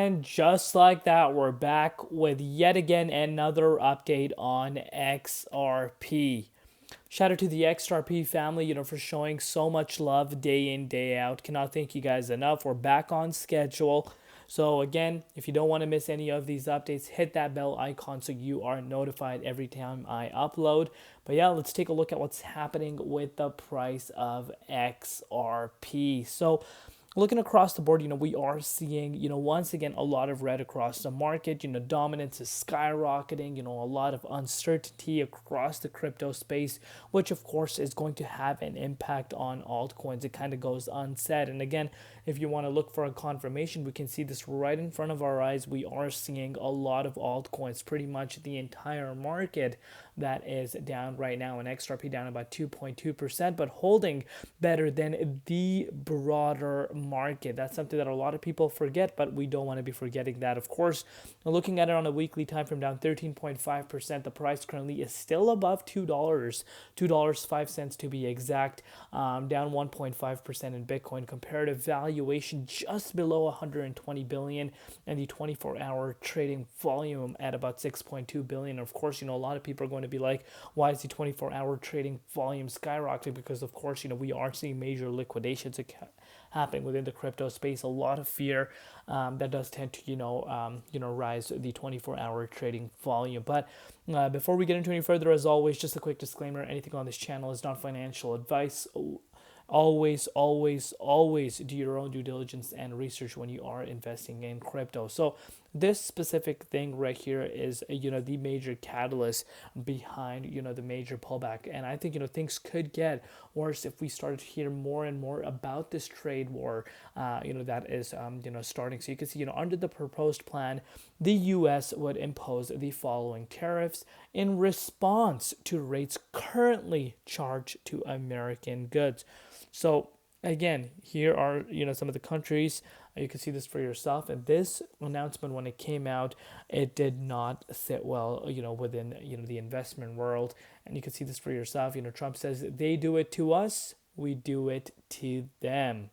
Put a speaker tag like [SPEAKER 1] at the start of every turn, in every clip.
[SPEAKER 1] And just like that, we're back with yet again another update on XRP. Shout out to the XRP family, for showing so much love day in, day out. Cannot thank you guys enough. We're back on schedule. So again, if you don't want to miss any of these updates, hit that bell icon so you are notified every time I upload. But yeah, let's take a look at what's happening with the price of XRP. So looking across the board, we are seeing, once again, a lot of red across the market. Dominance is skyrocketing, a lot of uncertainty across the crypto space, which of course is going to have an impact on altcoins. It kind of goes unsaid. And again, if you want to look for a confirmation, we can see this right in front of our eyes. We are seeing a lot of altcoins, pretty much the entire market that is down right now, and XRP down about 2.2%, but holding better than the broader market. That's something that a lot of people forget, but we don't want to be forgetting that. Of course, looking at it on a weekly time frame, down 13.5%. The price currently is still above $2, $2.05 to be exact, down 1.5% in Bitcoin. Comparative valuation just below 120 billion, and the 24-hour trading volume at about 6.2 billion. Of course, a lot of people are going to be like, why is the 24-hour trading volume skyrocketing? Because of course, we are seeing major liquidations happening within the crypto space. A lot of fear that does tend to rise the 24-hour trading volume. But before we get into any further, as always, just a quick disclaimer: anything on this channel is not financial advice. Always do your own due diligence and research when you are investing in crypto. So this specific thing right here is the major catalyst behind the major pullback, and I think things could get worse if we start to hear more and more about this trade war that is starting. So you can see under the proposed plan, the US would impose the following tariffs in response to rates currently charged to American goods. So again, here are some of the countries. You can see this for yourself. And this announcement, when it came out, it did not sit well, within the investment world. And you can see this for yourself. Trump says they do it to us, we do it to them.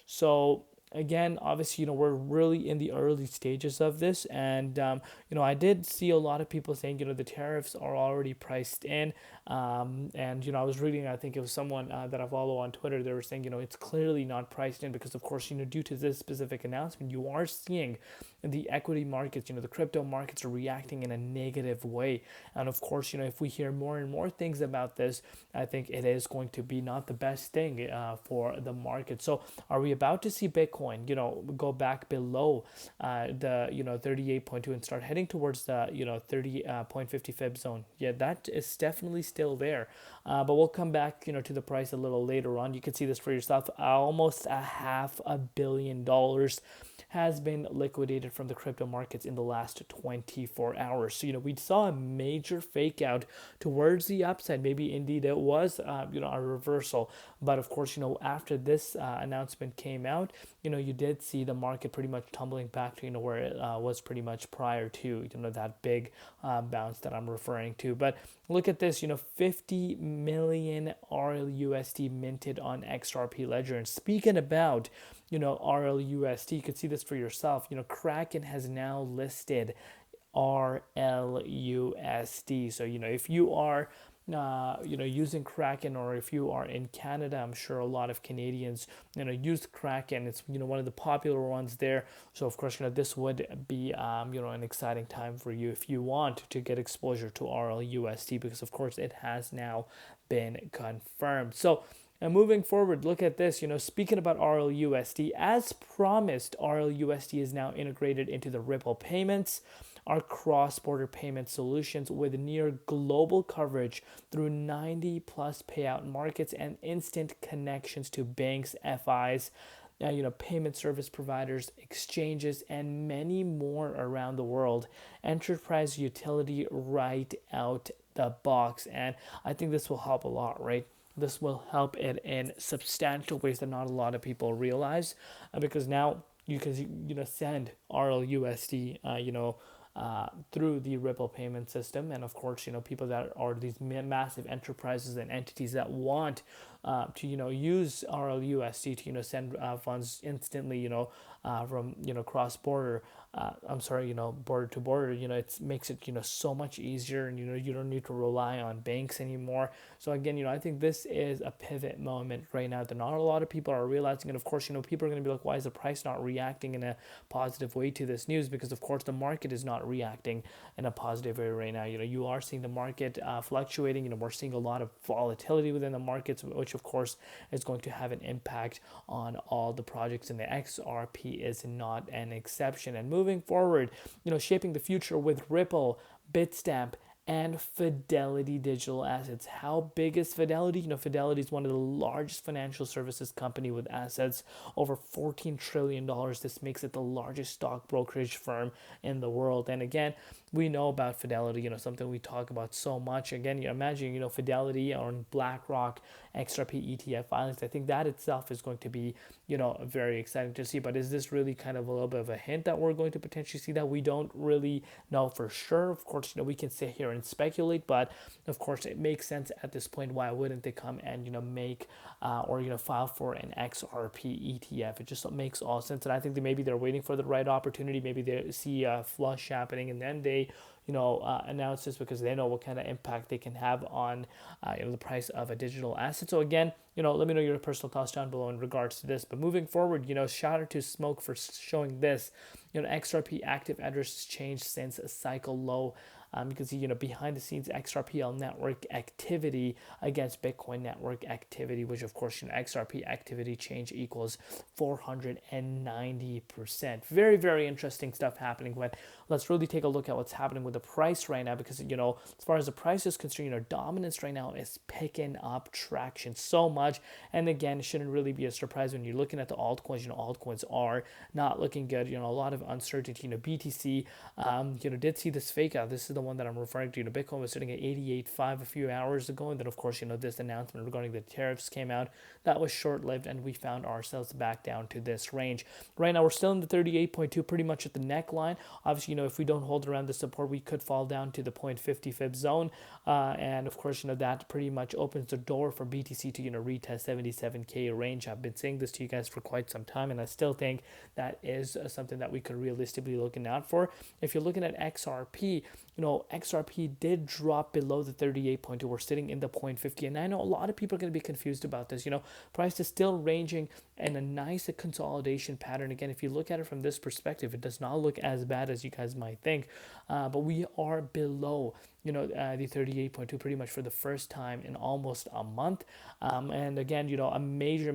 [SPEAKER 1] So again, obviously, we're really in the early stages of this, and I did see a lot of people saying the tariffs are already priced in, and I was reading, I think it was someone that I follow on Twitter, they were saying it's clearly not priced in, because of course due to this specific announcement, you are seeing the equity markets, the crypto markets are reacting in a negative way. And of course, if we hear more and more things about this, I think it is going to be not the best thing for the market. So are we about to see Bitcoin go back below the 38.2 and start heading towards the 30.50 fib zone? Yeah, that is definitely still there, but we'll come back to the price a little later on. You can see this for yourself. Almost $500 million has been liquidated from the crypto markets in the last 24 hours. So, we saw a major fake out towards the upside. Maybe indeed it was, a reversal. But of course, after this announcement came out, you did see the market pretty much tumbling back to, where it was pretty much prior to, that big bounce that I'm referring to. But look at this, 50 million RLUSD minted on XRP Ledger. And speaking about, RLUSD, you could see this for yourself. Kraken has now listed RLUSD. So, if you are using Kraken, or if you are in Canada, I'm sure a lot of Canadians use Kraken. It's one of the popular ones there. So of course this would be an exciting time for you if you want to get exposure to RLUSD, because of course it has now been confirmed. So moving forward, look at this. Speaking about RLUSD, as promised, RLUSD is now integrated into the Ripple payments, our cross-border payment solutions, with near global coverage through 90 plus payout markets and instant connections to banks, FIs, payment service providers, exchanges, and many more around the world. Enterprise utility right out the box. And I think this will help a lot, right? This will help it in substantial ways that not a lot of people realize, because now you can send RLUSD through the Ripple payment system. And of course, people that are these massive enterprises and entities that want to use RLUSD to send funds instantly, from cross border. I'm sorry, border to border. It makes it so much easier, and you don't need to rely on banks anymore. So again, I think this is a pivot moment right now that not a lot of people are realizing. And of course, people are going to be like, why is the price not reacting in a positive way to this news? Because of course the market is not reacting in a positive way right now. You are seeing the market fluctuating. We're seeing a lot of volatility within the markets, which of course is going to have an impact on all the projects, and the XRP is not an exception. And moving forward, shaping the future with Ripple, Bitstamp, and Fidelity Digital Assets. How big is Fidelity? Fidelity is one of the largest financial services company with assets over $14 trillion. This makes it the largest stock brokerage firm in the world. And again, we know about Fidelity, something we talk about so much. Again, you imagine, Fidelity on BlackRock XRP ETF filings. I think that itself is going to be, very exciting to see. But is this really kind of a little bit of a hint that we're going to potentially see that? We don't really know for sure. Of course, we can sit here and speculate, but of course it makes sense at this point. Why wouldn't they come and make or file for an XRP ETF? It just makes all sense. And I think that maybe they're waiting for the right opportunity. Maybe they see a flush happening, and then they announce this because they know what kind of impact they can have on the price of a digital asset. So again, let me know your personal thoughts down below in regards to this. But moving forward, shout out to Smoke for showing this. XRP active addresses changed since a cycle low. You can see, behind the scenes XRPL network activity against Bitcoin network activity, which of course, XRP activity change equals 490%. Very, very interesting stuff happening. But let's really take a look at what's happening with the price right now, because, as far as the price is concerned, dominance right now is picking up traction so much. And again, it shouldn't really be a surprise when you're looking at the altcoins. Altcoins are not looking good. A lot of uncertainty. BTC, did see this fake out. This is the one that I'm referring to. Bitcoin was sitting at 88.5 a few hours ago, and then of course, this announcement regarding the tariffs came out. That was short-lived, and we found ourselves back down to this range. Right now, we're still in the 38.2, pretty much at the neckline. Obviously, if we don't hold around the support, we could fall down to the 0.50 fib zone, and of course, that pretty much opens the door for BTC to retest 77k range. I've been saying this to you guys for quite some time, and I still think that is something that we could realistically be looking out for. If you're looking at XRP, XRP did drop below the 38.2. We're sitting in the 0.50, and I know a lot of people are going to be confused about this. Price is still ranging in a nice consolidation pattern. Again, if you look at it from this perspective, it does not look as bad as you guys might think, but we are below the 38.2 pretty much for the first time in almost a month. And again, a major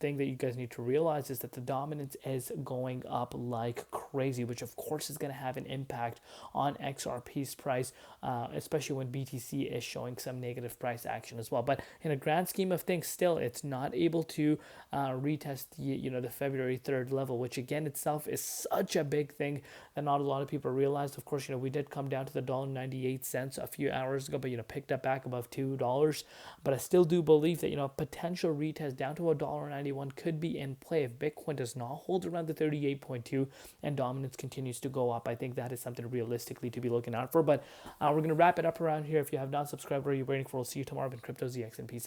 [SPEAKER 1] thing that you guys need to realize is that the dominance is going up like crazy, which of course is going to have an impact on XRP's price, especially when BTC is showing some negative price action as well. But in a grand scheme of things, still it's not able to retest the February 3rd level, which again itself is such a big thing that not a lot of people realized. Of course, we did come down to the $1.98 a few hours ago, but picked up back above $2. But I still do believe that potential retest down to $1.91 could be in play if Bitcoin does not hold around the 38.2 and dominance continues to go up. I think that is something realistically to be looking out for. But we're going to wrap it up around here. If you have not subscribed, what are you waiting for? We'll see you tomorrow in Crypto ZX, and peace out.